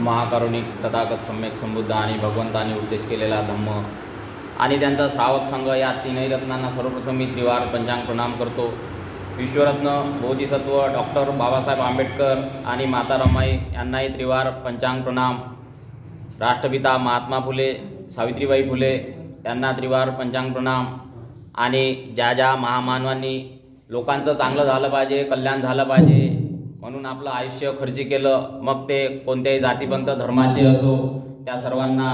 महाकारुणिक तथागत सम्यक संबुद्ध आणि भगवंतांनी उपदेश केलेला धम्म आणि त्यांचा श्रावक संघ या तीनही रत्नांना सर्वप्रथम मी त्रिवार पंचांग प्रणाम करतो. विश्वरत्न बोधिसत्व डॉक्टर बाबासाहेब आंबेडकर आणि माता रमाई यांनाही त्रिवार पंचांग प्रणाम. राष्ट्रपिता महात्मा फुले सावित्रीबाई फुले यांना त्रिवार पंचांग प्रणाम. आणि ज्या ज्या महामानवांनी लोकांचं चांगलं झालं पाहिजे, कल्याण झालं पाहिजे म्हणून आपलं आयुष्य खर्ची केलं, मग ते कोणत्याही जातीपंथ धर्माचे असो, त्या सर्वांना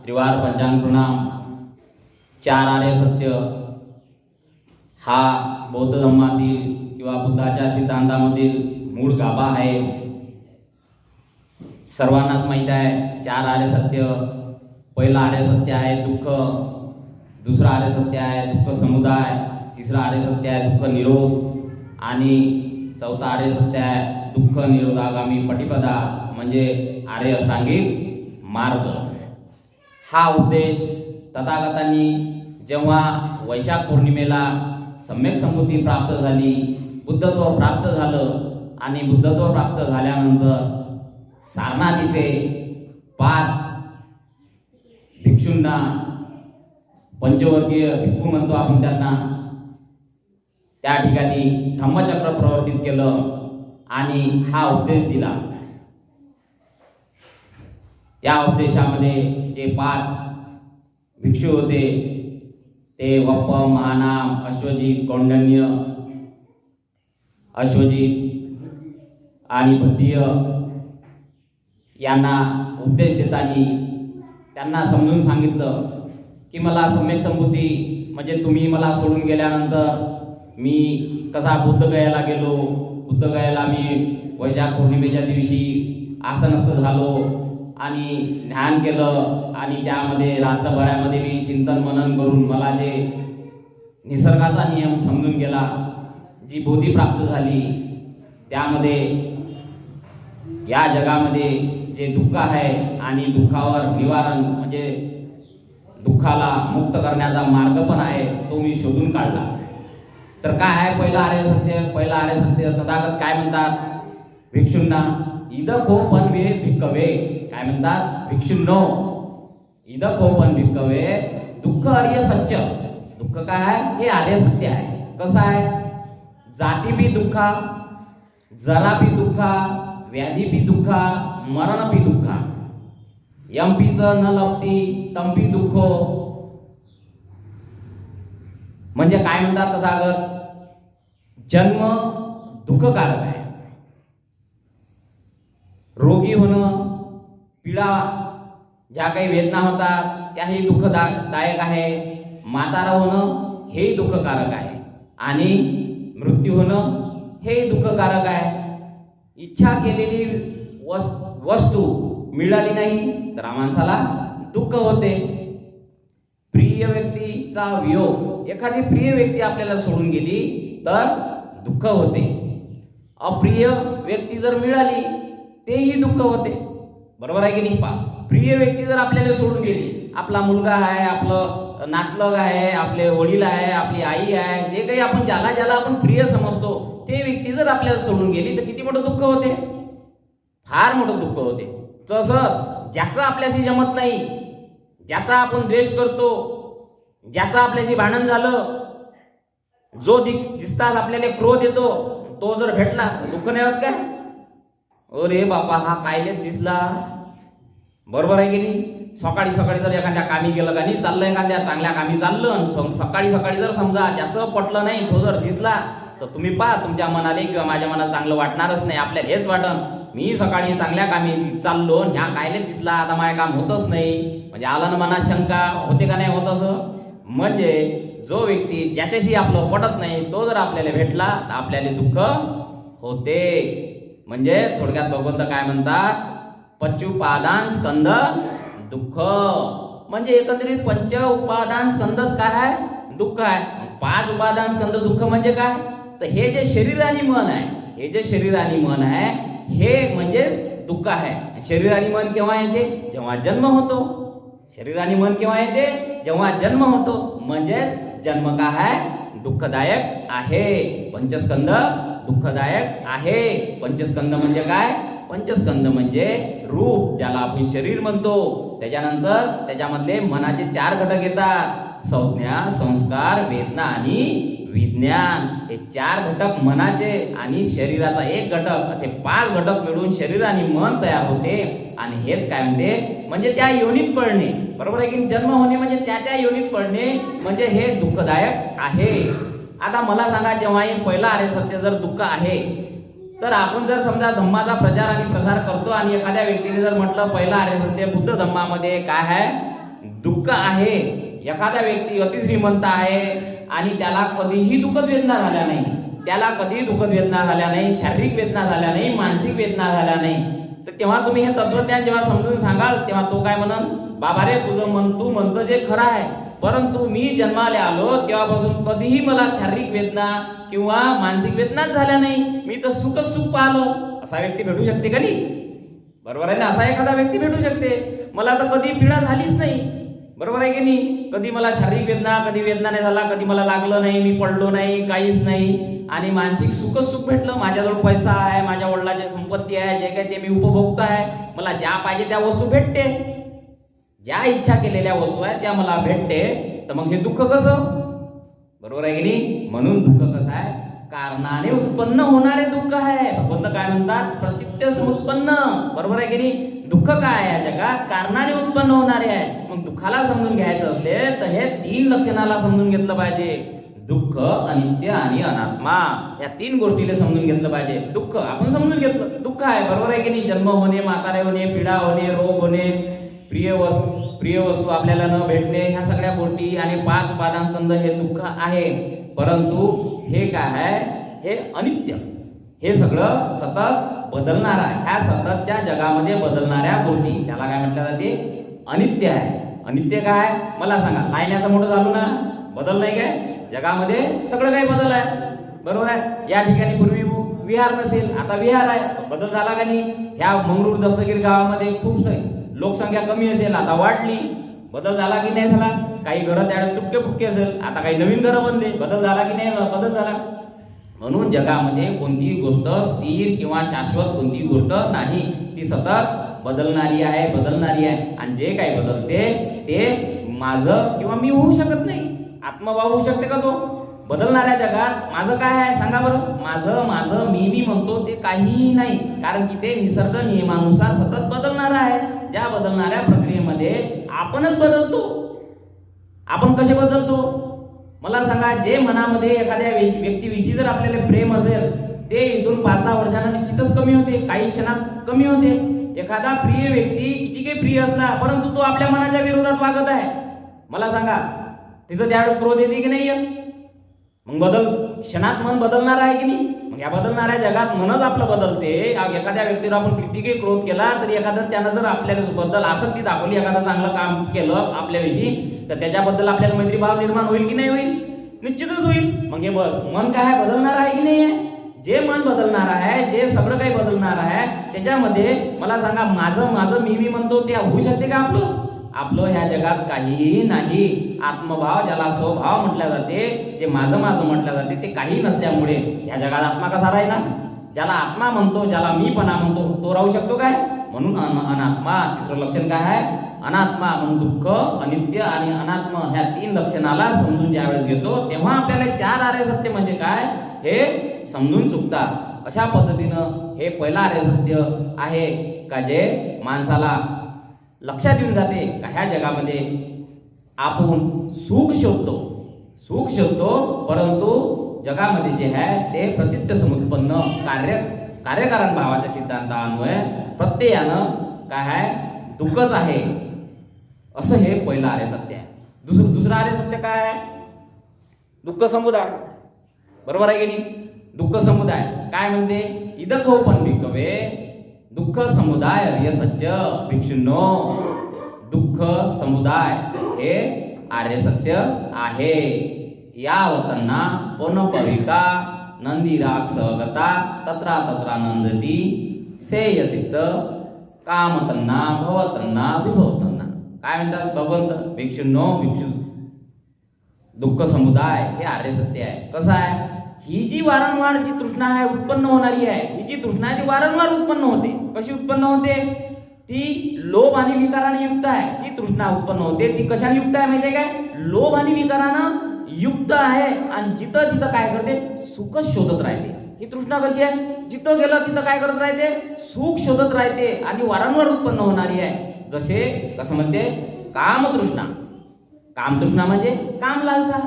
त्रिवार पंचांग प्रणाम. चार आर्य सत्य हा बौद्ध धर्मातील किंवा बुद्धाच्या सिद्धांतामधील मूळ गाभा आहे. सर्वांनाच माहीत आहे चार आर्य सत्य. पहिला आर्य सत्य आहे दुःख, दुसरा आर्य सत्य आहे दुःख समुदाय, तिसरा आर्य सत्य आहे दुःख निरोध आणि चौथा आर्य सत्य आहे दुःख निरोधागामी पटिपदा म्हणजे आर्य अष्टांगिक मार्ग. हा उपदेश तथागतांनी जेव्हा वैशाख पौर्णिमेला सम्यक संबुद्धी प्राप्त झाली, बुद्धत्व प्राप्त झालं आणि बुद्धत्व प्राप्त झाल्यानंतर सारनाथ इथे 5 भिक्षूंना, पंचवर्गीय भिक्खू म्हणतो आपण त्यांना, त्या ठिकाणी धम्मचक्र प्रवर्तित केलं आणि हा उपदेश दिला. त्या उपदेशामध्ये जे 5 भिक्षू होते ते वप्प, महानाम, अश्वजित, कौंडन्य, अश्वजित आणि भद्दीय यांना उपदेश देताना त्यांना समजून सांगितलं की मला सम्यक संबुद्धी म्हणजे तुम्ही मला सोडून गेल्यानंतर मी कसा बुद्धगयाला गेलो, बुद्धगयाला मी वैशाख पौर्णिमेच्या दिवशी आसनस्थ झालो आणि ध्यान केलं आणि त्यामध्ये रात्रभरामध्ये मी चिंतन मनन करून मला जे निसर्गाचा नियम समजून गेला, जी बोधी प्राप्त झाली, त्यामध्ये या जगामध्ये जे दुःख आहे आणि दुःखावर निवारण म्हणजे दुःखाला मुक्त करण्याचा मार्ग पण आहे तो मी शोधून काढला. तर काय आहे पहिला आर्य सत्य? पहिला आर्य सत्य तथागत काय म्हणतात भिक्षूंना, इदको पण वे भिक्कवे. काय म्हणतात भिक्षूंनो, इदको पण भिक्कवे दुःख आर्य सत्य. दुःख काय आहे? हे आर्य सत्य आहे. कसं आहे? जाती भी दुःखा, जरा भी दुःखा, व्याधी भी दुःखा, मरण भी दुःखा, यमपीच न लपती तंपी दुःख. म्हणजे काय म्हणतात तथागत? जन्म दुःखकारक आहे. रोगी होणं, पीडा, ज्या काही वेदना होतात त्याही दुःखदायक आहे. म्हातारा होणं हेही दुःखकारक आहे आणि मृत्यू होणं हेही दुःखकारक आहे. इच्छा केलेली वस्तू मिळाली नाही तर माणसाला दुःख होते. प्रिय व्यक्तीचा वियोग, एखादी प्रिय व्यक्ती आपल्याला सोडून गेली तर दुःख होते. अप्रिय व्यक्ती जर मिळाली तेही दुःख होते. बरोबर आहे की नाही? प्रिय व्यक्ती जर आपल्याला सोडून गेली, आपला मुलगा आहे, आपलं नातलग आहे, आपले वडील आहे, आपली आई आहे, जे काही आपण ज्याला आपण प्रिय समजतो ते व्यक्ती जर आपल्याला सोडून गेली तर किती मोठं दुःख होते? फार मोठं दुःख होते. तसंच ज्याचं आपल्याशी जमत नाही, ज्याचा आपण द्वेष करतो, ज्याचा आपल्याशी भांडण झालं, जो दिसतात आपल्याला क्रोध येतो, तो जर भेटला दुःख नाही होत काय? अरे बापा हा कायलेच दिसला. बरोबर आहे की नाही? सकाळी सकाळी जर एखाद्या कामी गेलं का नाही, चाललं एखाद्या चांगल्या कामी चाललं, सकाळी सकाळी जर समजा ज्याचं पटलं नाही तो जर दिसला तर तुम्ही पहा तुमच्या मनाला किंवा माझ्या मनाला चांगलं वाटणारच नाही. आपल्याला हेच वाटन मी सकाळी चांगल्या कामी चाललो, ह्या कायले दिसला, आता माझे काम होतच नाही. म्हणजे आलं ना मनात शंका, होते का नाही होत असं? म्हणजे जो व्यक्ती ज्याच्याशी आपलं पटत नाही तो जर आपल्याला भेटला तर आपल्याला दुःख होते. म्हणजे थोडक्यात भगवंत काय म्हणतात? पंचउपादान स्कंद दुःख. म्हणजे एकंदरीत पंच उपादान स्कंदच काय आहे? दुःख आहे. 5 उपादान स्कंद दुःख म्हणजे काय? तर हे जे शरीर आणि मन आहे, हे जे शरीर आणि मन आहे हे म्हणजेच दुःख आहे. शरीर आणि मन केव्हा येते? जेव्हा जन्म होतो. शरीर आणि मन केव्हा येते? जेव्हा जन्म होतो. म्हणजेच जन्म काय आहे? दुःखदायक आहे. पंचस्कंद दुःखदायक आहे. पंचस्कंद म्हणजे काय? पंचस्कंद म्हणजे रूप, ज्याला आपण शरीर म्हणतो. त्याच्यानंतर त्याच्यामधले मनाचे 4 घटक येतात: संज्ञा, संस्कार, वेदना आणि विज्ञान. हे 4 घटक मनाचे आणि शरीराचा 1 घटक, असे 5 घटक मिळून शरीर आणि मन तयार होते. आणि हेच काय म्हणते, म्हणजे त्या योनीत पडणे. बरोबर आहे की जन्म होणे म्हणजे त्या योनीत पडणे, म्हणजे हे दुःखदायक आहे. आता मला सांगा, जेव्हा हे पहिलं आर्य सत्य जर दुःख आहे, तर आपण जर समजा धम्माचा प्रचार आणि प्रसार करतो आणि एखाद्या व्यक्तीने जर म्हटलं पहिलं आर्य सत्य बुद्ध धम्मामध्ये काय आहे, दुःख आहे. एखादा व्यक्ती अतिश्रीमंत आहे आणि त्याला कधीही दुःखद वेदना झाल्या नाही, त्याला कधीही दुःखद वेदना झाल्या नाही, शारीरिक वेदना झाल्या नाही, मानसिक वेदना झाल्या नाही, तर तेव्हा तुम्ही हे तत्वज्ञान जेव्हा समजून सांगाल, तेव्हा तो काय म्हणन, बाबा रे तुझं मन तू म्हणतो जे खरं आहे, परंतु मी जन्माला आलो तेव्हापासून कधीही मला शारीरिक वेदना किंवा मानसिक वेदनाच झाल्या नाही, मी तर सुख पाहिलं. असा व्यक्ती भेटू शकते का नाही? बरोबर आहे ना? असा एखादा व्यक्ती भेटू शकते. मला तर कधी पीडा झालीच नाही, बरोबर आहे की नाही? कधी मला शारीरिक वेदना, कधी वेदना नाही झाला, कधी मला लागलं नाही, मी पडलो नाही, काहीच नाही. आणि मानसिक सुख भेटलं. माझ्याजवळ पैसा आहे, माझ्या वडिलांची संपत्ती आहे, जे काही ते मी उपभोगतो आहे, मला ज्या पाहिजे त्या वस्तू भेटते, ज्या इच्छा केलेल्या वस्तू आहेत त्या मला भेटते. तर मग हे दुःख कसं? बरोबर आहे की नाही? म्हणून दुःख कसं आहे, कारणाने उत्पन्न होणारे दुःख आहे. भगवंत काय म्हणतात, प्रतीत्य समुत्पन्न. बरोबर आहे की नाही? दुःख काय आहे या जगात, कारणाने उत्पन्न होणारे आहे. मग दुःखाला समजून घ्यायचं असले तर हे 3 लक्षणाला समजून घेतलं पाहिजे: दुःख, अनित्य आणि अनात्मा. या 3 गोष्टीला समजून घेतलं पाहिजे. दुःख आपण समजून घेतलं, दुःख आहे, बरोबर आहे की नाही? जन्म होणे, म्हातारे होणे, पीडा होणे, रोग होणे, प्रिय वस्तू आपल्याला न भेटणे, ह्या सगळ्या गोष्टी आणि 5 उपादानस्कंध हे दुःख आहे. परंतु हे काय आहे, हे अनित्य. हे सगळं सतत बदलणार आहे. ह्या सततच्या जगामध्ये बदलणाऱ्या गोष्टी, त्याला काय म्हटलं जाते, अनित्य आहे. अनित्य काय? मला सांगा, लायण्याचं मोठं झालो ना, बदल नाही काय? जगामध्ये सगळं काही बदल आहे, बरोबर आहे? या ठिकाणी पूर्वी विहार नसेल, आता विहार आहे, बदल झाला का नाही? ह्या मंगरूळ दस्तगीर गावामध्ये खूप लोकसंख्या कमी असेल, आता वाढली, बदल झाला की नाही झाला? काही घरं त्या तुटके फुटके असेल, आता काही नवीन घरं बनले, बदल झाला की नाही? बदल झाला. म्हणून जगामध्ये कोणतीही गोष्ट स्थिर किंवा शाश्वत कोणतीही गोष्ट नाही, ती सतत बदलणारी आहे, बदलणारी आहे. आणि जे काही बदलते ते माझं किंवा मी होऊ शकत नाही. आत्मभाव होऊ शकते का तो? बदलणाऱ्या जगात माझं काय आहे सांगा बरं? माझं मी म्हणतो ते काहीही नाही, कारण की ते निसर्ग नियमानुसार सतत बदलणार आहे. ज्या बदलणाऱ्या प्रक्रियेमध्ये आपणच बदलतो. आपण कसे बदलतो मला सांगा? जे मनामध्ये एखाद्या व्यक्तीविषयी जर आपल्याला प्रेम असेल, ते इथून 5-10 वर्षांना निश्चितच कमी होते, काही क्षणात कमी होते. एखादा प्रिय व्यक्ती किती काही प्रिय असला, परंतु तो आपल्या मनाच्या विरोधात वागत आहे, मला सांगा तिथं त्यावेळेस क्रोध येते की नाही येत? मग क्षणात मन बदलणार आहे की नाही? मग या बदलणाऱ्या जगात मनच आपलं बदलते. एखाद्या व्यक्तीवर आपण किती काही क्रोध केला तरी एखादं त्यानं जर आपल्याबद्दल आसक्ती दाखवली, एखादं चांगलं काम केलं आपल्याविषयी, तर त्याच्याबद्दल आपल्याला मैत्रीभाव निर्माण होईल की नाही होईल? निश्चितच होईल. मग हे मन काय बदलणार आहे की नाही आहे? जे मन बदलणार आहे, जे सगळं काही बदलणार आहे, त्याच्यामध्ये मला सांगा, माझं मी म्हणतो ते होऊ शकते का आपलं ह्या जगात काहीही नाही. आत्मभाव, ज्याला स्वभाव म्हटल्या जाते, जे माझं म्हटलं जाते, ते काही नसल्यामुळे ह्या जगात आत्मा कसा राहीना? ज्याला आत्मा म्हणतो, ज्याला मीपणा म्हणतो, तो राहू शकतो काय? म्हणून अनात्मा. तिसरं लक्षण काय आहे? अनात्मा. म्हणून दुःख, अनित्य आणि अनात्म ह्या 3 लक्षणाला समजून ज्यावेळेस घेतो, तेव्हा आपल्याला 4 आर्य सत्य म्हणजे काय हे समजून चुकतात. अशा पद्धतीनं हे पहिलं आर्य सत्य आहे का, जे माणसाला लक्षात येऊन जाते का ह्या जगामध्ये आपण सुख शोधतो, परंतु जगामध्ये जे आहे ते प्रतीत्य समुत्पन्न कार्यकारण भावाच्या सिद्धांतान्वये प्रत्ययानं काय आहे, दुःखच आहे. असं हे पहिलं आर्य सत्य आहे. दुसरं आर्य सत्य काय आहे? दुःख समुदाय. बरोबर आहे की नाही? दुःख समुदाय काय म्हणते? इदको पण भिकवे दुःख समुदाय आर्य सत्य. भिक्षुंनो, दुःख समुदाय हे आर्य सत्य आहे. यावतना पविका नंदीराग सहगता तत्रा नंदती सेयतीत कामतन्ना भवतन्ना विभवतन्ना. काय म्हणतात भगवंत? भिक्षु दुःख समुदाय हे आर्य सत्य आहे. कसं आहे? ही जी वारंवार जी तृष्णा आहे उत्पन्न होणारी आहे, ही जी तृष्णा आहे ती वारंवार उत्पन्न होते. कशी उत्पन्न होते? ती लोभ आणि विकाराने युक्त आहे. जी तृष्णा उत्पन्न होते ती कशाने युक्त आहे माहितीये काय? लोभ आणि विकारानं युक्त आहे. आणि जिथं तिथं काय करते? सुख शोधत राहते. ही तृष्णा कशी आहे? जिथं गेलं तिथं काय करत राहते? सुख शोधत राहते आणि वारंवार उत्पन्न होणारी आहे. जसे कसं म्हणते? कामतृष्णा. कामतृष्णा म्हणजे काम लालसा.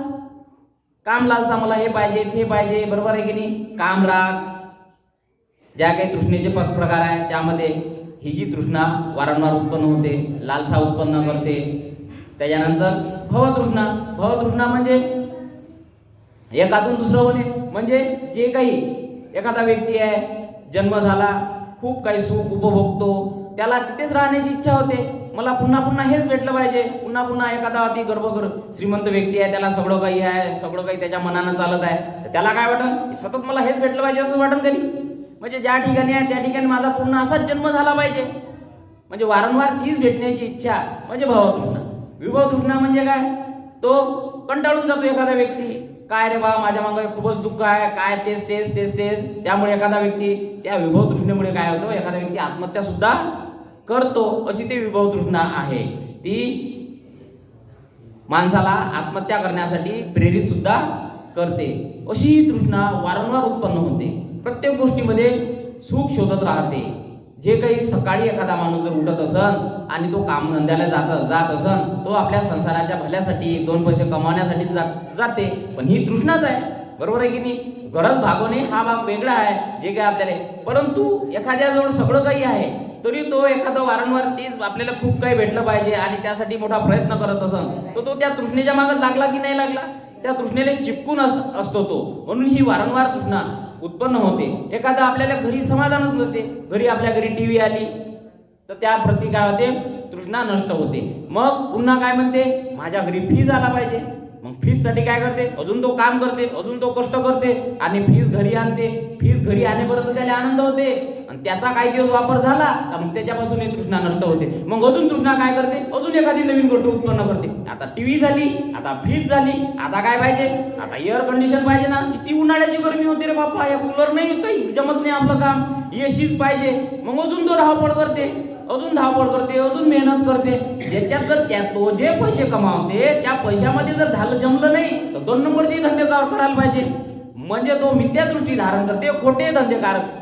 काम लालसा, मला हे पाहिजे ते पाहिजे, बरोबर आहे की नाही? काम राग, ज्या काही तृष्णेचे प्रकार आहेत त्यामध्ये ही जी तृष्णा वारंवार उत्पन्न होते, लालसा उत्पन्न करते. त्याच्यानंतर भवतृष्णा. भवतृष्णा म्हणजे एकातून दुसरं होणे. म्हणजे जे काही एखादा व्यक्ती आहे, जन्म झाला, खूप काही सुख उपभोगतो, त्याला तिथेच राहण्याची इच्छा होते. मला पुन्हा पुन्हा हेच भेटलं पाहिजे. पुन्हा पुन्हा एखादा अति गर्भ श्रीमंत व्यक्ती आहे, त्याला सगळं काही आहे, सगळं काही त्याच्या मनानं चालत आहे, तर त्याला काय वाटन? सतत मला हेच भेटलं पाहिजे असं वाटन तरी. म्हणजे ज्या ठिकाणी आहे त्या ठिकाणी माझा पूर्ण असाच जन्म झाला पाहिजे. म्हणजे वारंवार तीच भेटण्याची इच्छा म्हणजे भवतृष्णा. विभवतृष्णा म्हणजे काय? तो कंटाळून जातो एखादा व्यक्ती. काय रे बा, माझ्या मागे खूपच दुःख आहे, काय तेच तेच तेच तेच. त्यामुळे एखादा व्यक्ती त्या विभवतृष्णेमुळे काय होतो? एखादा व्यक्ती आत्महत्या सुद्धा करतो. अशी ती विभवतृष्णा आहे. ती माणसाला आत्महत्या करण्यासाठी प्रेरित सुद्धा करते. अशी ही तृष्णा वारंवार उत्पन्न होते. प्रत्येक गोष्टीमध्ये सुख शोधत राहते. जे काही सकाळी एखादा माणूस जर उठत असन आणि तो कामधंद्याला जात असन, तो आपल्या संसाराच्या भल्यासाठी, 2 पैसे कमावण्यासाठी जाते. पण ही तृष्णाच आहे, बरोबर आहे की नाही? गरज भागवणे हा भाग वेगळा आहे जे काय आपल्याला. परंतु एखाद्याजवळ सगळं काही आहे तरी तो एखादं वारंवार तेच आपल्याला खूप काही भेटलं पाहिजे आणि त्यासाठी मोठा प्रयत्न करत असन, तो त्या तृष्णेच्या मागे लागला की नाही लागला? त्या तृष्णेला चिपकून असतो तो. म्हणून ही वारंवार तृष्णा उत्पन्न होते. एखादा आपल्याला घरी समाधानच नसते, घरी आपल्या घरी टीव्ही आली तर त्या प्रति काय होते? तृष्णा नष्ट होते. मग पुन्हा काय म्हणते? माझ्या घरी फ्रीज आला पाहिजे. मग फ्रीज साठी काय करते? अजून तो काम करते, अजून तो कष्ट करते आणि फ्रीज घरी आणते. फ्रीज घरी आणेपर्यंत त्याला आनंद होते आणि त्याचा काही दिवस वापर झाला का मग त्याच्यापासून ही तृष्णा नष्ट होते. मग अजून तृष्णा काय करते? अजून एखादी नवीन गोष्ट उत्पन्न करते. आता टीव्ही झाली, आता फ्रीज झाली, आता काय पाहिजे? आता एअर कंडिशन पाहिजे ना. किती उन्हाळ्याची गरमी होते रे बाप्पा, या कूलर नाही काही जमत नाही आपलं काम, एसीच पाहिजे. मग अजून तो धावपळ करते, अजून धावपळ करते, अजून मेहनत करते. ज्याच्यात जर तो जे पैसे कमावते त्या पैशामध्ये जर झालं जमलं नाही तर 2 नंबरचे धंदे करायला पाहिजे. म्हणजे तो मिथ्यादृष्टी धारण करते, खोटे धंदे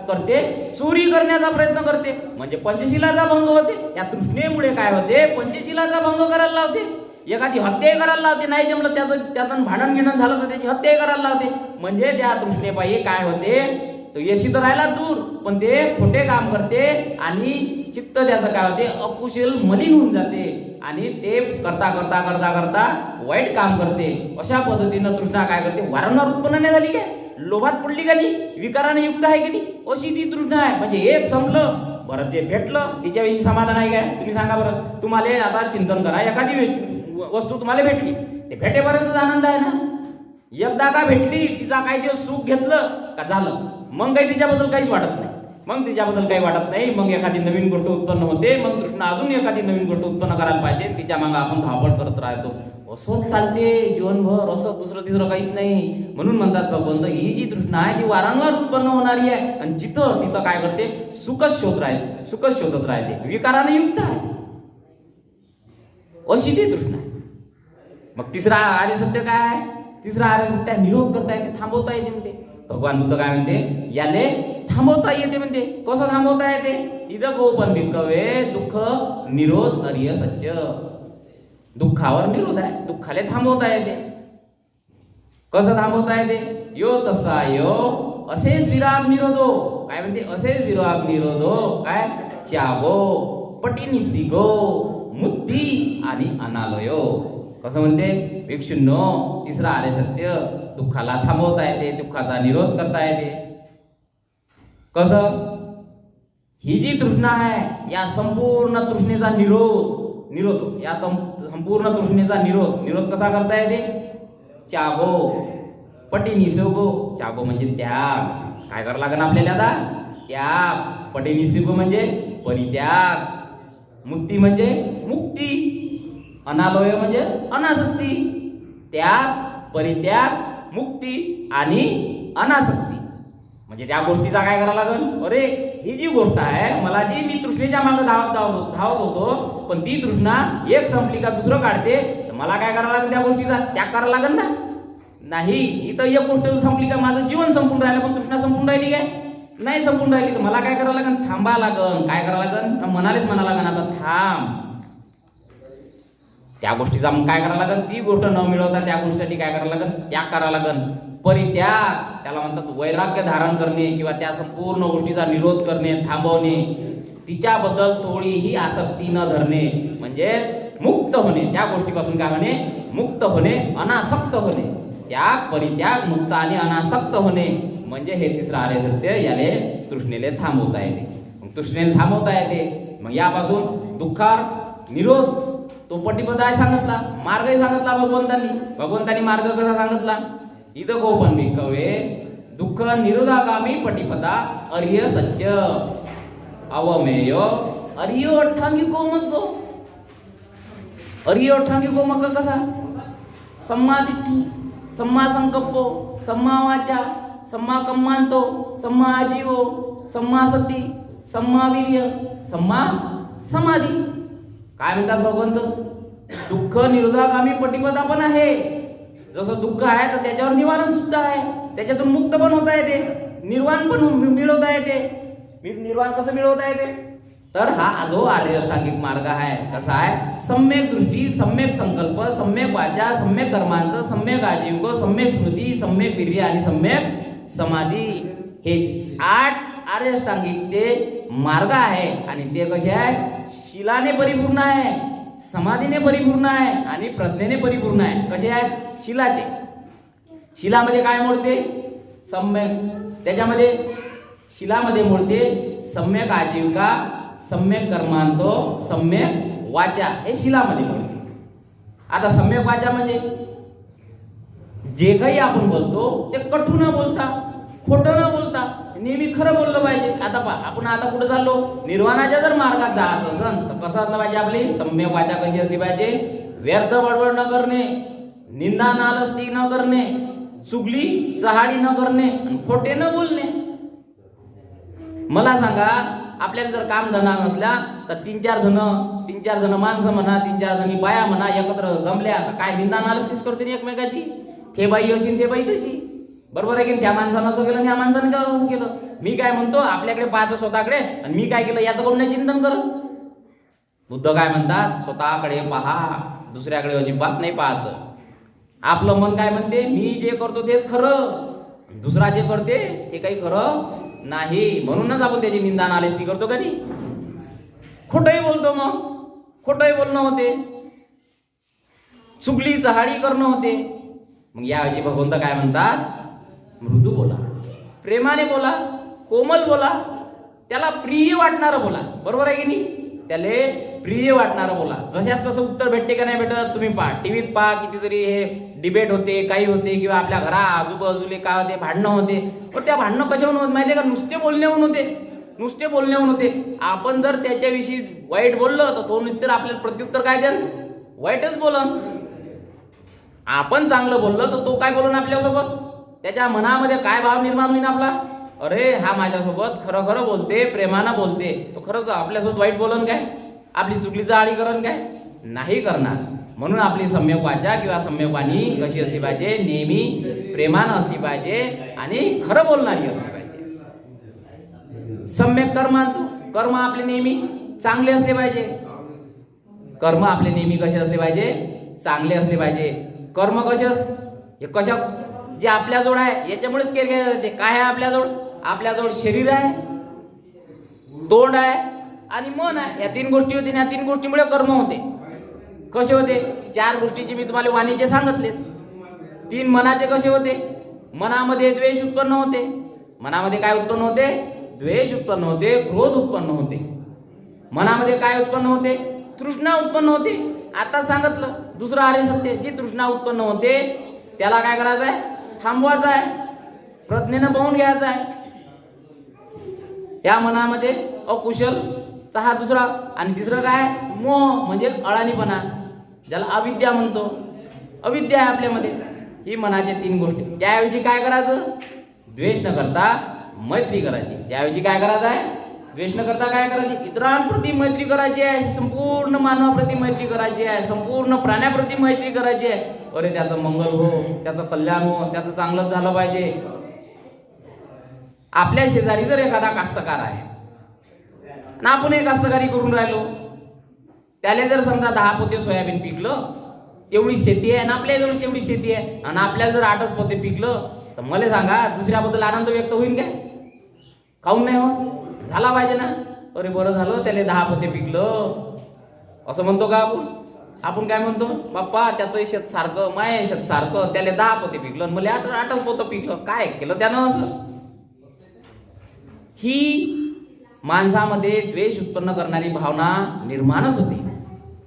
करते, चोरी करण्याचा प्रयत्न करते. म्हणजे पंचशिलाचा भंग होते. या तृष्णेमुळे काय होते? पंचशिलाचा भंग करायला लावते. एखादी हत्या करायला लावते. नाही जमलं त्याचं भांडण गिणन झालं तर त्याची हत्या करायला लावते. म्हणजे त्या तृष्णेपायी काय होते? तो यशी तर राहिला दूर, पण ते खोटे काम करते आणि चित्त त्याचं काय होते? अकुशल मलिन होऊन जाते आणि ते करता करता करता करता वाईट काम करते. अशा पद्धतीनं तृष्णा काय करते? वारंवार उत्पन्न नाही झाली काय? लोभात पडली का नाही? विकाराने युक्त आहे की नाही? अशी ती तृष्णा आहे. म्हणजे एक संपलं, बरं जे भेटलं तिच्याविषयी समाधान आहे काय? तुम्ही सांगा बरं. तुम्हाला आता चिंतन करा, एखादी वस्तू तुम्हाला भेटली, ते भेटेपर्यंतच आनंद आहे ना. एकदा का भेटली, तिचा काही दिवस सुख घेतलं का झालं, मग काही तिच्याबद्दल काहीच वाटत नाही. मग तिच्याबद्दल काही वाटत नाही. मग एखादी नवीन गोष्ट उत्पन्न होते, मग तृष्णा अजून एखादी नवीन गोष्ट उत्पन्न करायला पाहिजे, तिच्या मागे आपण धावपळ करत राहतो. असंच चालते जीवनभर, असं दुसरं तिसरं काहीच नाही. म्हणून म्हणतात भगवंत, ही जी तृष्णा आहे ती वारंवार उत्पन्न होणारी आहे आणि जिथं तिथं काय करते? सुखच शोधत राहते, विकाराने युक्त आहे. अशी ती तृष्णा आहे. मग तिसरा आर्य सत्य काय आहे? तिसरा आर्य सत्य निरोध करता येते, थांबवता येते म्हणते. भगवान बुद्ध काय म्हणते? याले थांबवता येते म्हणते. कसं थांबवता येते? इथं गोपन भिक्कवे दुःख निरोध आर्य सत्य. दुःखावर निरोध आहे, दुःखाले थांबवता येते. कसं थांबवता येते? यो तसा यो असेच विराग निरोधो. काय म्हणते? असेच विराग निरोधो. काय? चागो पटिनिसिगो मुक्ती आणि अनालयो. कसं म्हणते? भिक्षुंनो, तिसरा आर्य सत्य, दुःखाला थांबवता येते, दुःखाचा निरोध करता येते. कसं? ही जी तृष्णा आहे या संपूर्ण तृष्णेचा निरोध या संपूर्ण तृष्णेचा निरोध कसा करता येते? चागो पटिनिसिगो. चागो म्हणजे त्याग. काय करावं लागेल आपल्याला आता? त्याग. पटिनिसिगो म्हणजे परित्याग. मुक्ती म्हणजे मुक्ती. अनालय म्हणजे अनासक्ती. त्याग, परित्याग, मुक्ती आणि अनासक्ती. म्हणजे त्या गोष्टीचा काय करावं लागेल, अरे ही जी गोष्ट आहे मला जी मी तृष्णेच्या मागे धावत होतो, पण ती तृष्णा एक संपली का दुसरं काढते, तर मला काय करावं लागेल, त्या गोष्टीचा त्याग करावा लागेल ना. नाही, इथं एक गोष्ट संपली का माझं जीवन संपून राहिलं, पण तृष्णा संपून राहिली काय, नाही संपून राहिली, तर मला काय करावं लागेल, थांबा लागेल. काय करावं लागेल, मनालेच म्हणा लागेल आता थांब. त्या गोष्टीचा मग काय करावं लागेल, ती गोष्ट न मिळवता त्या गोष्टीसाठी काय करावं लागेल, त्याग करावा लागेल. परित्याग, त्याला म्हणतात वैराग्य धारण करणे किंवा त्या संपूर्ण गोष्टीचा निरोध करणे, थांबवणे, तिच्याबद्दल थोडीही आसक्ती न धरणे, म्हणजे मुक्त होणे, त्या गोष्टीपासून काय होणे, मुक्त होणे, अनासक्त होणे. त्याग, परित्याग, मुक्त आणि अनासक्त होणे म्हणजे हे तिसरं आर्य सत्य. याले तृष्णेले थांबवता येते. मग तृष्णेले थांबवता येते, मग यापासून दुःखार निरोध तो पटिपदाय सांगितला, मार्गही सांगितला भगवंतांनी मार्ग कसा सांगितला, इथं गोपन भिकवे दुःख निरोधागामी पटिपदा अर्य सत्य अवमेय अर्य अठ्ठांगी मग गो. अर्य अठ्ठांगी मग कसा, सम्मा दिट्ठी, सम्मा संकल्पो, सम्मा वाचा, सम्मा कम्मांतो, सम्मा आजीवो, सम्मा सती, सम्मा वीर्य, सम्मा समाधी. काय म्हणतात भगवंत, दुःख निरोधागामी पटिपदा पण आहे. जसं दुःख आहे तर त्याच्यावर निवारण सुद्धा आहे, त्याच्यातून मुक्त पण होता येते, निर्वाण पण मिळवता येते. निर्वाण कसं मिळवता येते, तर हा जो आर्य अष्टांगिक मार्ग आहे कसा आहे, सम्यक दृष्टी, सम्यक संकल्प, सम्यक वाचा, सम्यक कर्मांत, सम्यक आजीवक, सम्यक स्मृती, सम्यक वीर्य आणि सम्यक समाधी. हे 8 आर्य अष्टांगिकचे मार्ग आहे आणि ते कसे आहे, शीलाने परिपूर्ण आहे, समाधीने परिपूर्ण आहे आणि प्रज्ञेने परिपूर्ण आहे. कसे आहेत, शीलाचे. शीलामध्ये काय मोडते, सम्यक, त्याच्यामध्ये शीलामध्ये मोडते सम्यक आजीविका, सम्यक कर्मांतो, सम्यक वाचा, हे शीलामध्ये मोडते. आता सम्यक वाचा म्हणजे जे काही आपण बोलतो ते कटू न बोलता, खोटं न बोलता, नेहमी खरं बोललं पाहिजे. आता आपण आता कुठे चाललो, निर्वाणाच्या जर मार्गात जायचं असेल तर कसं असलं पाहिजे, आपली सम्यक वाचा कशी असली पाहिजे, व्यर्थ बडबड न करणे, निंदा नालस्ती न करणे, चुगली चहाडी न करणे, खोटे न बोलणे. मला सांगा, आपल्याला जर काम धंदा नसल्या तर तीन चार जण माणसं म्हणा, 3-4 जणी बाया म्हणा एकत्र जमल्या तर काय निंदा नालस्तीच करते एकमेकाची, हे बाई अशी ते बाई तशी, बरोबर आहे की. त्या माणसानं असं केलं, त्या माणसाने असं केलं. मी काय म्हणतो, आपल्याकडे पाहतो स्वतःकडे, आणि मी काय केलं याचं कोण नाही चिंतन करत. बुद्ध काय म्हणतात, स्वतःकडे पहा, दुसऱ्याकडे अजिबात नाही पाहायचं. आपलं मन काय म्हणते, मी जे करतो तेच खरं, दुसरा जे करते ते काही खरं नाही. म्हणूनच आपण त्याची निंदा नालिष्टी करतो का नाही, खोटंही बोलतो, मग खोटंही बोलणं होते, चुगली चहाडी करणं होते. मग याऐवजी भगवंत काय म्हणतात, मृदू बोला, प्रेमाने बोला, कोमल बोला, त्याला प्रिय वाटणारं बोला, बरोबर आहे की नाही, त्याला प्रिय वाटणारं बोला. जशाच तसं उत्तर भेटते का नाही भेटत, तुम्ही पहा, टीव्हीत पहा, कितीतरी हे डिबेट होते, काही होते, किंवा आपल्या घरा आजूबाजूले काय होते, भांडणं होते. पण त्या भांडणं कशाहून होत माहिती आहे का, नुसते बोलण्याहून होते, नुसते बोलण्याहून होते. आपण जर त्याच्याविषयी वाईट बोललो तर तो नुसतं आपल्याला प्रत्युत्तर काय द्याल, वाईटच बोलन. आपण चांगलं बोललो तर तो काय बोलन आपल्यासोबत, त्याच्या मनामध्ये काय भाव निर्माण होईल आपला, अरे हा माझ्यासोबत खरं खरं बोलते, प्रेमानं बोलते, तो खरंच आपल्यासोबत वाईट बोलन काय, आपली चुकलीचं आळी करण काय, नाही करणार. म्हणून आपली सम्यक वाचा किंवा सम्यक वाणी कशी असली पाहिजे, नेहमी प्रेमानं असली पाहिजे आणि खरं बोलणारी असली पाहिजे. सम्यक कर्म आपले नेहमी चांगले असले पाहिजे, कर्म आपले नेहमी कसे असले पाहिजे, चांगले असले पाहिजे. कर्म कशा जे आपल्याजवळ आहे याच्यामुळेच केले जाते. काय आहे आपल्याजवळ, आपल्याजवळ शरीर आहे, तोंड आहे आणि मन आहे. या 3 गोष्टी होते, या 3 गोष्टीमुळे कर्म होते. कसे होते, 4 गोष्टीचे मी तुम्हाला वाणीचे सांगितलेच. 3 मनाचे कसे होते, मनामध्ये द्वेष उत्पन्न होते. मनामध्ये काय उत्पन्न होते, द्वेष उत्पन्न होते, क्रोध उत्पन्न होते. मनामध्ये काय उत्पन्न होते, तृष्णा उत्पन्न होते. आता सांगितलं दुसरं आर्य सत्य, जी तृष्णा उत्पन्न होते त्याला काय करायचं आहे, थांबवायचं आहे, प्रज्ञेनं पाहून घ्यायचं आहे. त्या मनामध्ये अकुशलचा हा दुसरा, आणि तिसरं काय, मोह म्हणजे अळाणीपणा, ज्याला अविद्या म्हणतो. अविद्या आहे आपल्यामध्ये. ही मनाच्या 3 गोष्टी. त्याऐवजी काय करायचं, द्वेष न करता मैत्री करायची. त्याऐवजी काय करायचं आहे? द्वेष न करता काय करायचे? इतरांप्रती मैत्री करायची आहे, संपूर्ण मानवाप्रती मैत्री करायची आहे, संपूर्ण प्राण्याप्रती मैत्री करायची आहे. अरे त्याचं मंगल हो, त्याचं कल्याण हो, त्याचं चांगलंच झालं पाहिजे. आपल्या शेजारी जर एखादा कास्तकार आहे ना, आपण एक कास्तकारी करून राहिलो, त्याला जर समजा 10 पोते सोयाबीन पिकलं, तेवढी शेती आहे, आणि आपल्याजवळ तेवढी शेती आहे, आणि आपल्याला जर 8च पोते पिकलं, तर मला सांगा दुसऱ्याबद्दल आनंद व्यक्त होईल काय? काहून नाही हो? झाला पाहिजे ना. अरे बरं झालं त्याला 10 पोते पिकलं असं म्हणतो का आपण? आपण काय म्हणतो? बाप्पा त्याचं शेत सारखं, माय शेत सारखं, त्याला 10 पोते पिकलं आणि मला 8च पोतं पिकलं. काय केलं त्यानं असं? ही माणसामध्ये द्वेष उत्पन्न करणारी भावना निर्माणच होते.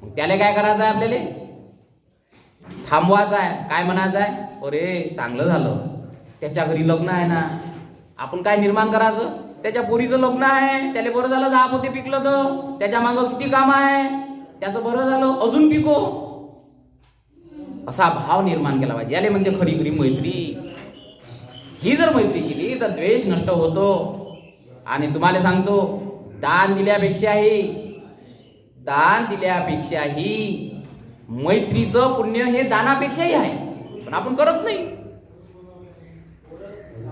मग त्याला काय करायचं आहे? आपल्याला थांबवायचं आहे. काय म्हणायचं आहे? अरे चांगलं झालं, त्याच्या घरी लग्न आहे ना. आपण काय निर्माण करायचं? त्याच्या पोरीचं लग्न आहे, त्याला बरं झालं 10 पोते पिकलं, तर त्याच्या मागं किती काम आहे, त्याचं बरं झालं, अजून पिको, असा भाव निर्माण केला पाहिजे. याले म्हणजे खरी खरी मैत्री. ही जर मैत्री केली तर द्वेष नष्ट होतो. आणि तुम्हाला सांगतो, दान दिल्यापेक्षाही मैत्रीचं पुण्य हे दानापेक्षाही आहे, पण आपण करत नाही.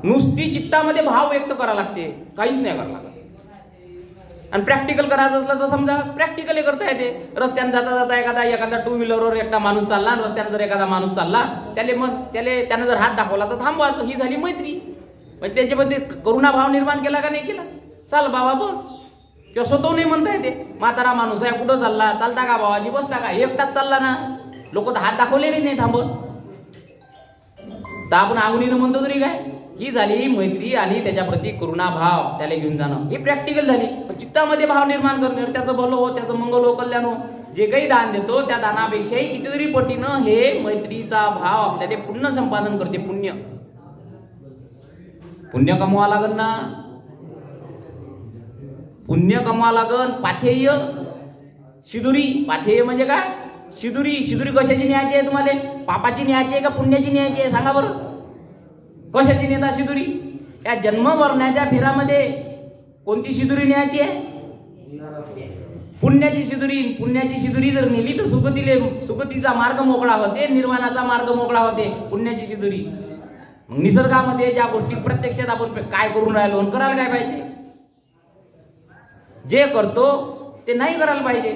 नुसती चित्तामध्ये भाव व्यक्त करावं लागते, काहीच नाही करावं लागत. आणि प्रॅक्टिकल करायचं असलं तर समजा प्रॅक्टिकली करता येते. रस्त्याने जाता जाता एखादा 2 व्हीलरवर एकटा माणूस चालला, आणि रस्त्याने जर एखादा माणूस चालला, त्याने जर हात दाखवला तर थांबवायचं. ही झाली मैत्री. म्हणजे त्याच्यामध्ये करुणा भाव निर्माण केला का नाही केला? चाल बाबा बस, किंवा स्वतः नाही म्हणता येते. म्हातारा माणूस आहे, कुठं चालला, चालता का बाबाजी, बसता का, एकटाच चालला ना, लोक तर हात दाखवलेले नाही थांबत, तर आपण आंगुलीनं म्हणतो तरी काय? ही झाली मैत्री. आणि त्याच्याप्रती करुणा भाव त्याला घेऊन जाणं, ही प्रॅक्टिकल झाली. पण चित्तामध्ये भाव निर्माण करणं, त्याचं भलं हो, त्याचं मंगल हो, कल्याण हो. जे काही दान देतो त्या दानापेक्षाही कितीतरी पटीनं हे मैत्रीचा भाव आपल्याला पुण्य संपादन करते. पुण्य कमवा लागन ना, पुण्य कमवा लागन. पाथेय शिदुरी. पाथेय म्हणजे काय? शिदुरी. शिदुरी कशाची न्यायची आहे तुम्हाला? पापाची न्यायची आहे का पुण्याची न्यायची आहे? सांगा बरं. कशाची नेता शिदुरी? या जन्म मरण्याच्या फेरामध्ये कोणती शिदुरी न्यायची आहे? पुण्याची शिदुरी. पुण्याची शिदुरी जर नेली तर सुगतीचा मार्ग मोकळा होते, निर्वाणाचा मार्ग मोकळा होते. पुण्याची शिदुरी. मग निसर्गामध्ये ज्या गोष्टी प्रत्यक्षात आपण काय करून राहिलो आणि करायला काय पाहिजे? जे करतो ते नाही करायला पाहिजे.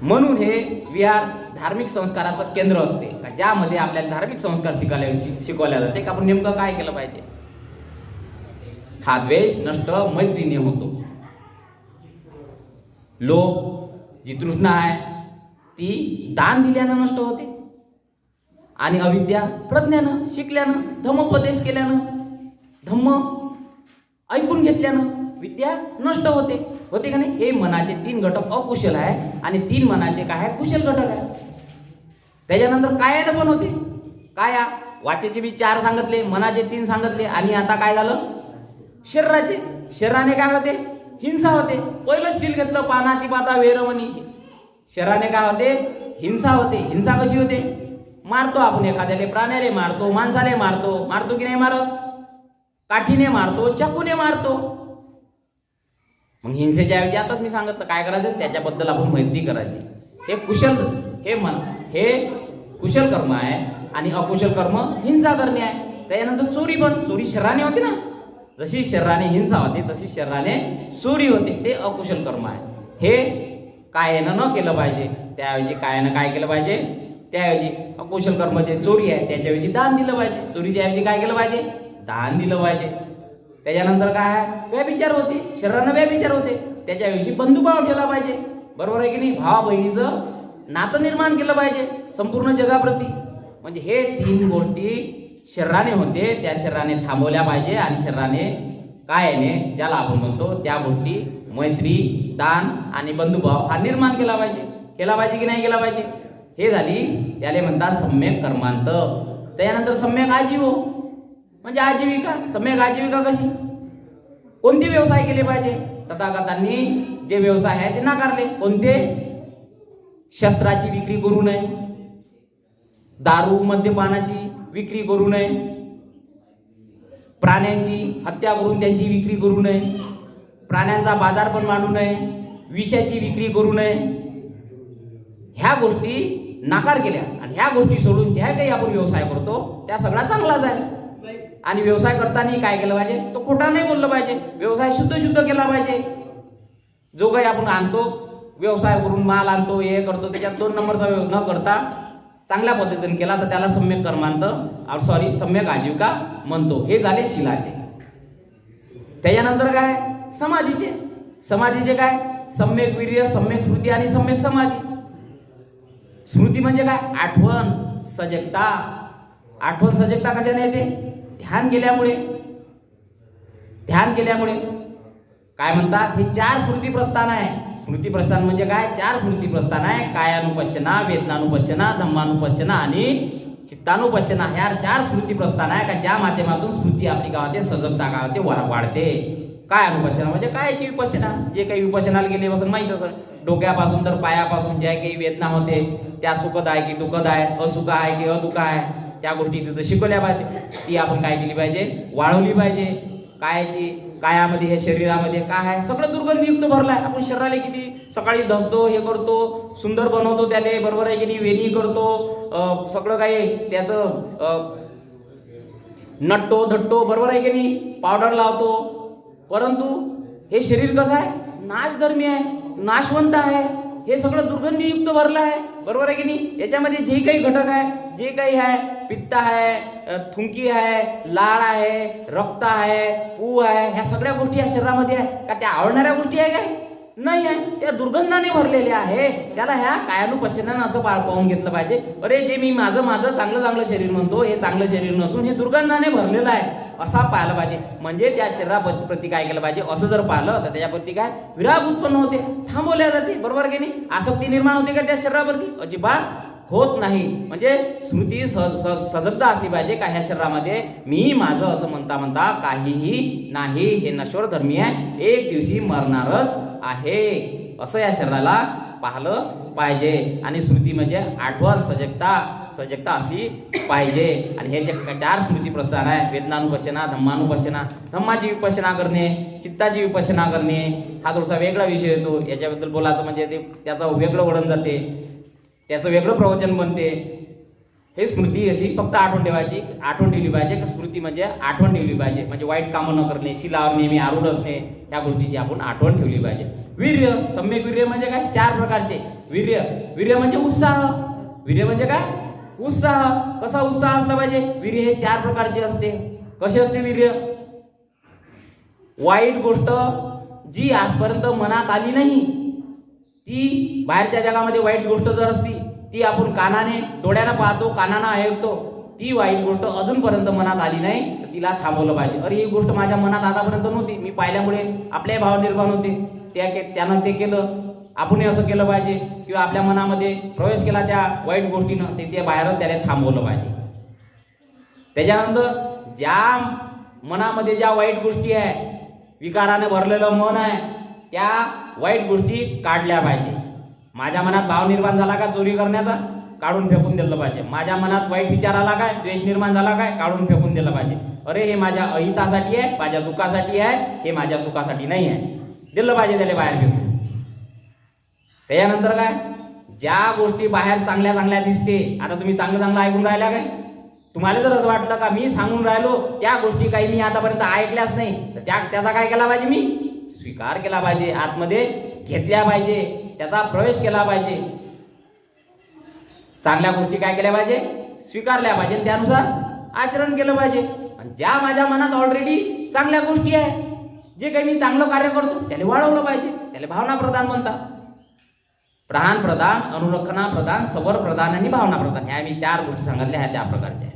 म्हणून हे विहार धार्मिक संस्काराचं केंद्र असते, ज्यामध्ये आपल्याला धार्मिक संस्कार शिकवल्या जाते की आपण नेमकं काय केलं पाहिजे. हा द्वेष नष्ट मैत्रीने होतो. लोभ, जी तृष्णा आहे ती दान दिल्यानं नष्ट होते. आणि अविद्या प्रज्ञानं, शिकल्यानं, धम्मोपदेश केल्यानं, धम्म ऐकून घेतल्यानं विद्या नष्ट होते का नाही? हे मनाचे 3 घटक अकुशल आहे, आणि 3 मनाचे काय आहे? कुशल घटक आहे. त्याच्यानंतर कायानं पण होते. काया वाचेचे बी 4 सांगितले, मनाचे 3 सांगितले, आणि आता काय झालं? शरीराने काय होते? हिंसा होते. पहिलं शील घेतलं, पानातिपाता वेरमणी. शरीराने काय होते? हिंसा होते. हिंसा कशी होते? मारतो आपण एखाद्याला, प्राण्याला मारतो, माणसाला मारतो की नाही मारत? काठीने मारतो, चाकूने मारतो. मग हिंसेच्या ऐवजी आताच मी सांगितलं काय करायचं, त्याच्याबद्दल आपण मैत्री करायची. हे कुशल कर्म आहे, आणि अकुशल कर्म हिंसा करणे आहे. त्याच्यानंतर चोरी पण. चोरी शरीराने होते ना, जशी शरीराने हिंसा होते तशी शरीराने चोरी होते. ते अकुशल कर्म आहे. हे कायानं न केलं पाहिजे. त्याऐवजी कायानं काय केलं पाहिजे? त्याऐवजी अकुशल कर्म जे चोरी आहे त्याच्याऐवजी दान दिलं पाहिजे. चोरीच्या ऐवजी काय केलं पाहिजे? दान दिलं पाहिजे. त्याच्यानंतर काय आहे? व्यभिचार होते. शरीरानं व्यभिचार होते. त्याच्याविषयी बंधुभाव ठेवला पाहिजे. बरोबर आहे की नाही? भावा बहिणीचं नातं निर्माण केलं पाहिजे संपूर्ण जगाप्रती. म्हणजे हे 3 गोष्टी शरीराने होते, त्या शरीराने थांबवल्या पाहिजे. आणि शरीराने कायाने, ज्याला आपण म्हणतो त्या गोष्टी मैत्री, दान आणि बंधुभाव हा निर्माण केला पाहिजे. केला पाहिजे की नाही केला पाहिजे? हे झाली, याले म्हणतात सम्यक कर्मांत. त्याच्यानंतर सम्यक आजीव म्हणजे आजीविका. सम्यक आजीविका कशी? कोणते व्यवसाय केले पाहिजे? तथागतांनी जे व्यवसाय आहे ते नाकारले. कोणते? शस्त्राची विक्री करू नये, दारू मद्यपानाची विक्री करू नये, प्राण्यांची हत्या करून त्यांची विक्री करू नये, प्राण्यांचा बाजार पण मांडू नये, विषाची विक्री करू नये, ह्या गोष्टी नाकार केल्या. आणि ह्या गोष्टी सोडून ज्या काही आपण व्यवसाय करतो त्या सगळा चांगलाच आहे. आणि व्यवसाय करताना काय केलं पाहिजे, तो खोटा नाही बोललं पाहिजे, व्यवसाय शुद्ध केला पाहिजे. जो काही आपण आणतो व्यवसाय करून माल आणतो, हे करतो, त्याच्यात 2 नंबरचा न करता चांगल्या पद्धतीने केला तर त्याला सम्यक कर्मांत सम्यक आजीविका म्हणतो. हे झाले शीलाचे. त्याच्यानंतर काय समाधीचे. समाधीचे काय सम्यक वीर्य, सम्यक स्मृती आणि सम्यक समाधी. स्मृती म्हणजे काय आठवण, सजगता. आठवण सजगता कशाने येते, ध्यान केल्यामुळे. ध्यान केल्यामुळे काय म्हणतात, हे 4 स्मृती प्रस्थान आहे. स्मृती प्रस्थान म्हणजे काय, 4 स्मृती प्रस्थान आहे. कायानुपश्यना, वेदनानुपश्यना, धम्मानुपश्यना आणि चित्तानुपश्यना. ह्या 4 स्मृती प्रस्थान आहे का ज्या माध्यमातून स्मृती आपली काय होते, सजगता काय होते, वाढते. काय अनुपश्यना म्हणजे कायची विपश्यना, जे काही विपश्यनाला गेले बसून माहित असेल, डोक्यापासून तर पायापासून ज्या काही वेदना होते त्या सुखद आहे की दुःखद आहे, असुख आहे की अदुःख आहे, त्या गोष्टी तिथं शिकवल्या पाहिजे. ती आपण काय केली पाहिजे, वाढवली पाहिजे. कायामध्ये हे शरीरामध्ये काय आहे, सगळं दुर्गंधीयुक्त भरलं आहे. आपण शरीराला किती सकाळी धसतो, हे करतो, सुंदर बनवतो त्याले, बरोबर आहे की नाही, वेणी करतो, सगळं काही त्याचं नटतो धटतो, बरोबर आहे की नाही, पावडर लावतो. परंतु हे शरीर कसं आहे, नाशधर्मी आहे, नाशवंत आहे, हे सगळं दुर्गंधीयुक्त भरलं आहे, बरोबर आहे की नाही. याच्यामध्ये जे काही घटक आहे, जे काही आहे, पित्त आहे, थुंकी आहे, लाळ आहे, रक्त आहे, पू आहे, ह्या सगळ्या गोष्टी या शरीरामध्ये आहे का, त्या आवडणाऱ्या गोष्टी आहे काय, नाही आहे, त्या दुर्गंधाने भरलेल्या आहे. त्याला ह्या कायानुपश्यनानं असं पाहून घेतलं पाहिजे. अरे जे मी माझं चांगलं शरीर म्हणतो, हे चांगलं शरीर नसून हे दुर्गंधाने भरलेलं आहे, असा पाहिलं पाहिजे. म्हणजे त्या शरीराप्रती काय केलं पाहिजे, असं जर पाहिलं तर त्याच्याप्रती काय विराग उत्पन्न होते, थांबवल्या जाते, बरोबर की नाही. आसक्ती निर्माण होते का त्या शरीरावरती, अजिबात होत नाही. म्हणजे स्मृती सजगता असली पाहिजे का ह्या शरीरामध्ये मी माझं असं म्हणता काहीही नाही, हे नश्वर धर्मी आहे, एक दिवशी मरणारच आहे, असं या शरीराला पाहिलं पाहिजे. आणि स्मृती म्हणजे आठवण, सजगता असली पाहिजे. आणि हे जे 4 स्मृती प्रस्थान आहे, वेदनानुपश्यना, धम्मानुपश्यना, धम्माची विपश्यना करणे, चित्ताची विपश्यना करणे, हा थोडासा वेगळा विषय येतो. याच्याबद्दल बोलायचं म्हणजे ते त्याचं वेगळं वळण जाते, त्याचं वेगळं प्रवचन बनते. हे स्मृती अशी फक्त आठवण ठेवली पाहिजे. स्मृती म्हणजे आठवण ठेवली पाहिजे, म्हणजे वाईट कामं न करणे, शिलावर नेहमी आरूढ असणे, या गोष्टीची आपण आठवण ठेवली पाहिजे. वीर्य, सम्यक वीर्य म्हणजे काय, 4 प्रकारचे वीर्य म्हणजे उत्साह. वीर्य म्हणजे काय, उत्साह. कसा उत्साह असला पाहिजे, वीर्य हे 4 प्रकारचे असते. कसे असते वीर्य, वाईट गोष्ट जी आजपर्यंत मनात आली नाही, ती बाहेरच्या जगामध्ये वाईट गोष्ट जर असती, ती आपण कानाने डोळ्यानं पाहतो, कानानं ऐकतो, ती वाईट गोष्ट अजूनपर्यंत मनात आली नाही तर तिला थांबवलं पाहिजे. अरे ही गोष्ट माझ्या मनात आतापर्यंत नव्हती, मी पाहिल्यामुळे आपले भाव निर्माण होते, त्यानं ते केलं, आपण असं केलं पाहिजे. किंवा आपल्या मनामध्ये प्रवेश केला त्या वाईट गोष्टीनं, ते बाहेरच त्याला थांबवलं पाहिजे. त्याच्यानंतर ज्या मनामध्ये ज्या वाईट गोष्टी आहे, विकाराने भरलेलं मन आहे, त्या वाईट गोष्टी काढल्या पाहिजे. माझ्या मनात भाव निर्माण झाला का चोरी करण्याचा, काढून फेकून दिलं पाहिजे. माझ्या मनात वाईट विचार आला काय, द्वेष निर्माण झाला काय, काढून फेकून दिलं पाहिजे. अरे हे माझ्या अहितासाठी आहे, माझ्या दुःखासाठी आहे, हे माझ्या सुखासाठी नाही आहे, दिलं पाहिजे त्याला बाहेर फेकून. त्याच्यानंतर काय, ज्या गोष्टी बाहेर चांगल्या दिसते, आता तुम्ही चांगलं ऐकून राहिल्या काय, तुम्हाला जर असं वाटलं का मी सांगून राहिलो त्या गोष्टी काही मी आतापर्यंत ऐकल्याच नाही, तर त्याचा काय केला पाहिजे, मी स्वीकार केला पाहिजे, आतमध्ये घेतल्या पाहिजे, त्याचा प्रवेश केला पाहिजे. चांगल्या गोष्टी काय केल्या पाहिजे, स्वीकारल्या पाहिजे, त्यानुसार आचरण केलं पाहिजे. आणि ज्या माझ्या मनात ऑलरेडी चांगल्या गोष्टी आहे, जे काही मी चांगलं कार्य करतो त्याला वाढवलं पाहिजे, त्याला भावना प्रधान म्हणतात. प्राण प्रधान, अनुरक्षणा प्रधान, सबर प्रधान आणि भावना प्रधान, ह्या मी 4 गोष्टी सांगितल्या आहेत त्या प्रकारच्या.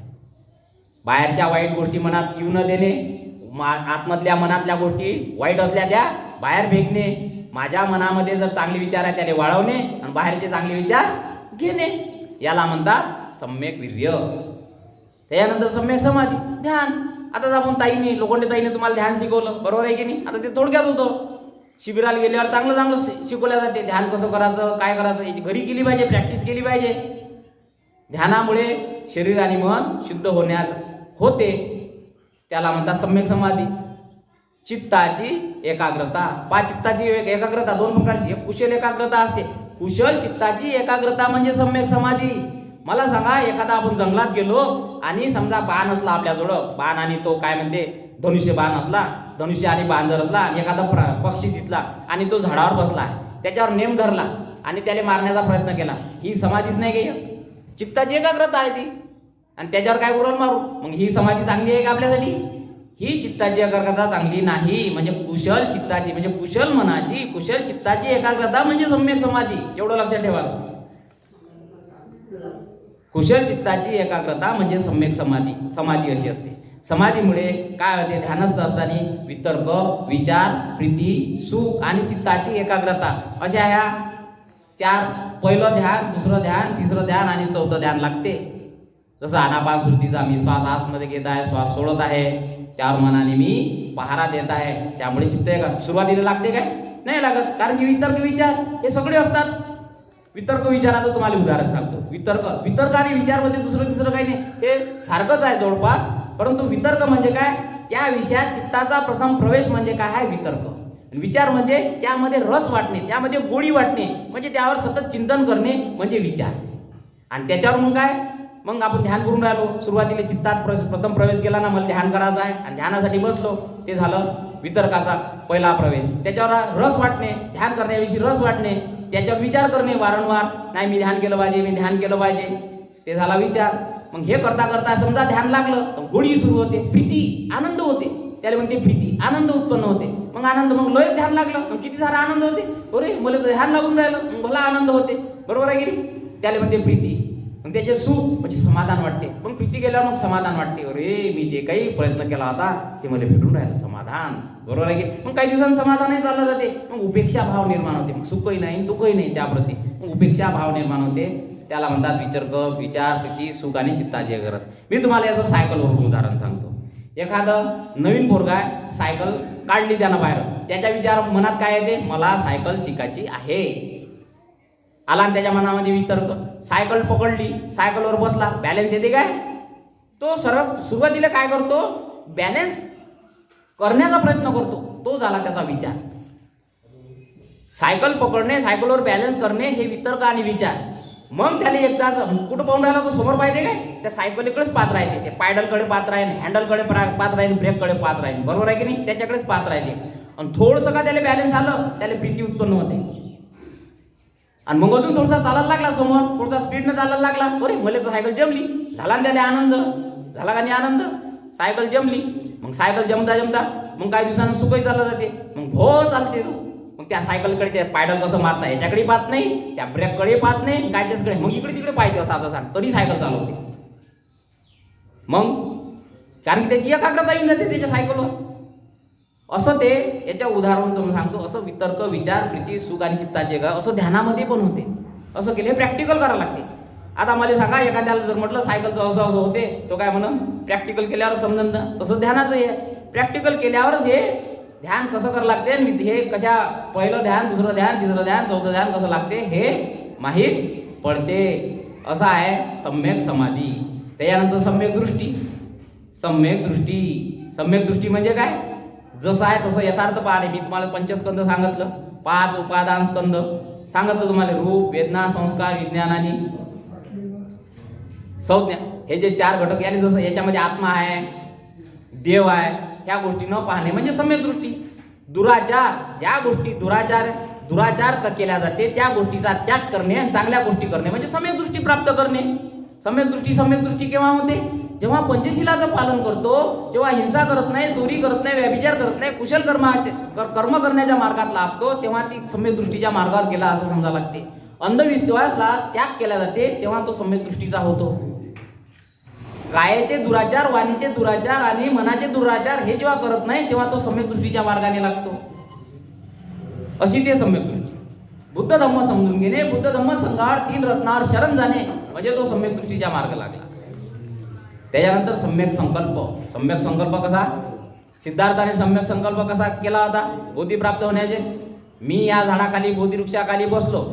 बाहेरच्या वाईट गोष्टी मनात येऊ न देणे, आतमधल्या मनातल्या गोष्टी वाईट असल्या त्या बाहेर फेकणे, माझ्या मनामध्ये जर चांगले विचार आहे त्याला वाढवणे आणि बाहेरचे चांगले विचार घेणे, याला म्हणतात सम्यक वीर्य. त्याच्यानंतर सम्यक समाधी, ध्यान. आता आपण लोखंडे ताईने तुम्हाला ध्यान शिकवलं, बरोबर आहे की नाही. आता ते थोडक्यात होतं, शिबिराला गेल्यावर चांगलं शिकवल्या जाते, ध्यान कसं करायचं, काय करायचं, याची घरी केली पाहिजे, प्रॅक्टिस केली पाहिजे. ध्यानामुळे शरीर आणि मन शुद्ध होण्यात होते. त्याला म्हणतात सम्यक समाधी. चित्ताची एकाग्रता. चित्ताची एकाग्रता दोन प्रकारची. एक कुशल एकाग्रता असते. कुशल चित्ताची एकाग्रता म्हणजे सम्यक समाधी. मला सांगा, एखादा आपण जंगलात गेलो आणि समजा बाण असला आपल्याजवळ, बाण आणि तो काय म्हणते धनुष्य बाण असला, धनुष्य आणि बाण जर असला आणि एखादा पक्षी दिसला आणि तो झाडावर बसला, त्याच्यावर नेम धरला आणि त्याला मारण्याचा प्रयत्न केला, ही समाधीच नाही गेली. चित्ताची एकाग्रता आहे ती. आणि त्याच्यावर काय उडल मारू, मग ही समाधी चांगली आहे का आपल्यासाठी? ही चित्ताची एकाग्रता चांगली नाही. म्हणजे कुशल चित्ताची म्हणजे कुशल मनाची, कुशल चित्ताची एकाग्रता म्हणजे सम्यक समाधी. एवढं लक्षात ठेवा. कुशल चित्ताची एकाग्रता म्हणजे सम्यक समाधी. समाधी अशी असते. समाधीमुळे काय होते? ध्यानस्थ असताना वितर्क, विचार, प्रीती, सुख आणि चित्ताची एकाग्रता अशा ह्या चार, पहिलं ध्यान, दुसरं ध्यान, तिसरं ध्यान आणि चौथं ध्यान लागते. जसं आनापान सुट्टीचा मी श्वास आतमध्ये घेत आहे, श्वास सोडत आहे, त्यावर मनाने मी पहारा देत आहे. त्यामुळे चित्त सुरुवातीला लागते काय? नाही लागत. कारण की वितर्क विचार हे सगळे असतात. वितर्क विचाराचं तुम्हाला उदाहरण सांगतो. वितर्क आणि विचारमध्ये दुसरं तिसरं काही नाही, हे सारखंच आहे जवळपास. परंतु वितर्क म्हणजे काय? त्या विषयात चित्ताचा प्रथम प्रवेश म्हणजे काय आहे? वितर्क. विचार म्हणजे त्यामध्ये रस वाटणे, त्यामध्ये गोडी वाटणे, म्हणजे त्यावर सतत चिंतन करणे म्हणजे विचार. आणि त्याच्यावर मग काय? मग आपण ध्यान करून राहिलो. सुरुवातीला चित्तात प्रथम प्रवेश केला ना, मला ध्यान करायचं आहे आणि ध्यानासाठी बसलो, ते झालं वितर्काचा पहिला प्रवेश. त्याच्यावर रस वाटणे, ध्यान करण्याविषयी रस वाटणे, त्याच्यावर विचार करणे वारंवार, नाही मी ध्यान केलं पाहिजे, मी ध्यान केलं पाहिजे, ते झाला विचार. मग हे करता करता समजा ध्यान लागलं तर गोडी सुरू होते, प्रीती, आनंद होते, त्याला म्हणते प्रीती, आनंद उत्पन्न होते. मग आनंद, मग लय ध्यान लागलं, मग किती सारा आनंद होते. अरे मला ध्यान लागून राहिलं, मग मला आनंद होते. बरोबर आहे की नाही? त्याला म्हणते प्रीती. मग त्याचे सुख म्हणजे समाधान वाटते. मग प्रीती गेल्यावर मग समाधान वाटते. अरे मी जे काही प्रयत्न केला होता ते मला भेटून राहिलं, समाधान. बरोबर आहे की? मग काही दिवसांनी समाधानही चाललं जाते. मग उपेक्षा भाव निर्माण होते. मग सुखही नाही दुःखही नाही त्याप्रती, मग उपेक्षा भाव निर्माण होते. त्याला म्हणतात वितर्क, विचार, प्रीती, सुख आणि चित्ताची गरज. मी तुम्हाला याचं सायकलवरून उदाहरण सांगतो. एखादं नवीन पोरगा सायकल काढली त्यानं बाहेर, त्याच्या विचार मनात काय येते? मला सायकल शिकायची आहे. आला त्याच्या मनामध्ये वितर्क. सायकल पकडली, सायकलवर बसला, बॅलन्स येते काय? तो सुरुवातीला काय करतो? बॅलन्स करण्याचा प्रयत्न करतो, तो झाला त्याचा विचार. सायकल पकडणे, सायकलवर बॅलन्स करणे हे वितर्क आणि विचार. मग त्याला एकदा कुठं पाहून राहिला, तो समोर पाहिजे काय? त्या सायकलीकडेच पाहत राहते, ते पायडलकडे पाहत राहील, हँडलकडे पाहत राहील, ब्रेककडे पाहत राहील. बरोबर आहे की नाही? त्याच्याकडेच पाहत राहते. आणि थोडंसं का त्याला बॅलन्स आलं, त्याला प्रीती उत्पन्न होते. आणि मग अजून थोडासा चालायला लागला समोर, थोडासा स्पीडनं चालायला लागला. अरे मला तर सायकल जमली, झाला ना त्याला आनंद. झाला का नाही आनंद? सायकल जमली. मग सायकल जमता जमता मग काही दिवसांना सुखही चाललं जाते. मग भो चालते. मग त्या सायकलकडे ते पायडल कसं मारता याच्याकडे पाहत नाही, त्या ब्रेककडे पाहत नाही, काय त्याचकडे, मग इकडे तिकडे पाहिजे असं सांग, तरी सायकल चालवते. मग कारण की त्याची एकाग्रता येऊन जाते त्याच्या सायकलवर. असं ते याच्या उदाहरण तुम्ही सांगतो. असं वितर्क, विचार, प्रीती, सुख आणि चित्ताचे का असं ध्यानामध्ये पण होते. असं केले प्रॅक्टिकल करावं लागते. आता मला सांगा, एखाद्याला जर म्हटलं सायकलचं असं असं होते, तो काय म्हणून प्रॅक्टिकल केल्यावर समजणं. तसं ध्यानाचं आहे, प्रॅक्टिकल केल्यावरच हे ध्यान कसं करावं लागते, हे कशा पहिलं ध्यान, दुसरं ध्यान, तिसरं ध्यान, चौथं ध्यान कसं लागते हे माहीत पडते. असं आहे सम्यक समाधी. त्याच्यानंतर सम्यक दृष्टी. सम्यक दृष्टी, सम्यक दृष्टी म्हणजे काय? जसं आहे तसं यथार्थ पाहणे. मी तुम्हाला पंचस्कंद सांगितलं, 5 उपादान स्कंद सांगितलं तुम्हाला, रूप, वेदना, संस्कार, विज्ञान आणि संज्ञा. हे जे 4 घटक, याने जसं याच्यामध्ये आत्मा आहे, देव आहे, ह्या गोष्टी न पाहणे म्हणजे सम्यक दृष्टी. दुराचार, ज्या गोष्टी दुराचार केल्या जाते त्या गोष्टीचा त्याग करणे आणि चांगल्या गोष्टी करणे म्हणजे सम्यक दृष्टी प्राप्त करणे. सम्यक दृष्टी केव्हा होते? जेव्हा पंचशिलाचं पालन करतो, जेव्हा हिंसा करत नाही, चोरी करत नाही, व्यभिचार करत नाही, कुशल कर्म करण्याच्या मार्गात लागतो, तेव्हा ती सम्यक दृष्टीच्या मार्गावर गेला असं समजा लागते. अंधविश्वासला त्याग केला जाते तेव्हा तो सम्यक दृष्टीचा होतो. कायाचे दुराचार, वाणीचे दुराचार आणि मनाचे दुराचार हे जेव्हा करत नाही तेव्हा तो सम्यक दृष्टीच्या मार्गाने लागतो. अशी ते सम्यक दृष्टी. बुद्ध धम्म समजून घेणे, बुद्ध धम्म संघावर 3 रत्नावर शरण जाणे म्हणजे तो सम्यक दृष्टीच्या मार्ग लागला. त्याच्यानंतर सम्यक संकल्प. सम्यक संकल्प कसा? सिद्धार्थाने सम्यक संकल्प कसा केला होता बोधी प्राप्त होण्याचे? मी या झाडाखाली, बोधी वृक्षाखाली बसलो,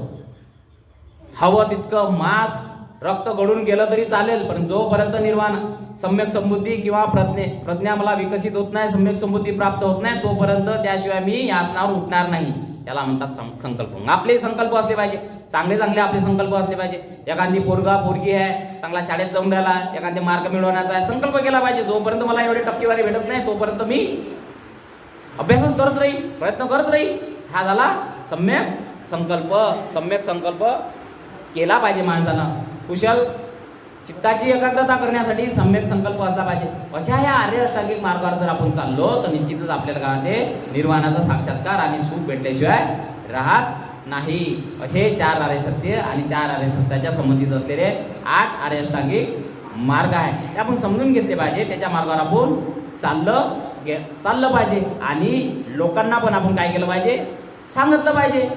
हवं तितकं मांस, रक्त गळून गेलं तरी चालेल, पण जोपर्यंत निर्वाण सम्यक समृद्धी किंवा प्रज्ञा मला विकसित होत नाही, सम्यक समृद्धी प्राप्त होत नाही, तोपर्यंत त्याशिवाय मी या आसनावर उठणार नाही. त्याला म्हणतात संकल्प. आपले संकल्प असले पाहिजे, चांगले चांगले आपले संकल्प असले पाहिजे. एखादी पोरगी आहे, चांगला शाळेत जाऊन राहिला, एखादे मार्क मिळवण्याचा आहे, संकल्प केला पाहिजे. जोपर्यंत मला एवढी टक्केवारी भेटत नाही तोपर्यंत मी अभ्यासच करत राहील, प्रयत्न करत राहील. हा झाला सम्यक संकल्प. सम्यक संकल्प केला पाहिजे माणसानं. कुशल चित्ताची एकाग्रता करण्यासाठी सम्यक संकल्प असला पाहिजे. अशा ह्या आर्य अष्टांगिक मार्गावर जर आपण चाललो तर निश्चितच आपल्याला गावात निर्वाणाचा साक्षात्कार आणि सुख भेटल्याशिवाय राहत नाही. असे 4 आर्य सत्य आणि 4 आर्य सत्याच्या संबंधित असलेले 8 आर्य अष्टांगिक मार्ग आहे. ते आपण समजून घेतले पाहिजे. त्याच्या मार्गावर आपण चाललं पाहिजे आणि लोकांना पण आपण काय केलं पाहिजे, सांगितलं पाहिजे.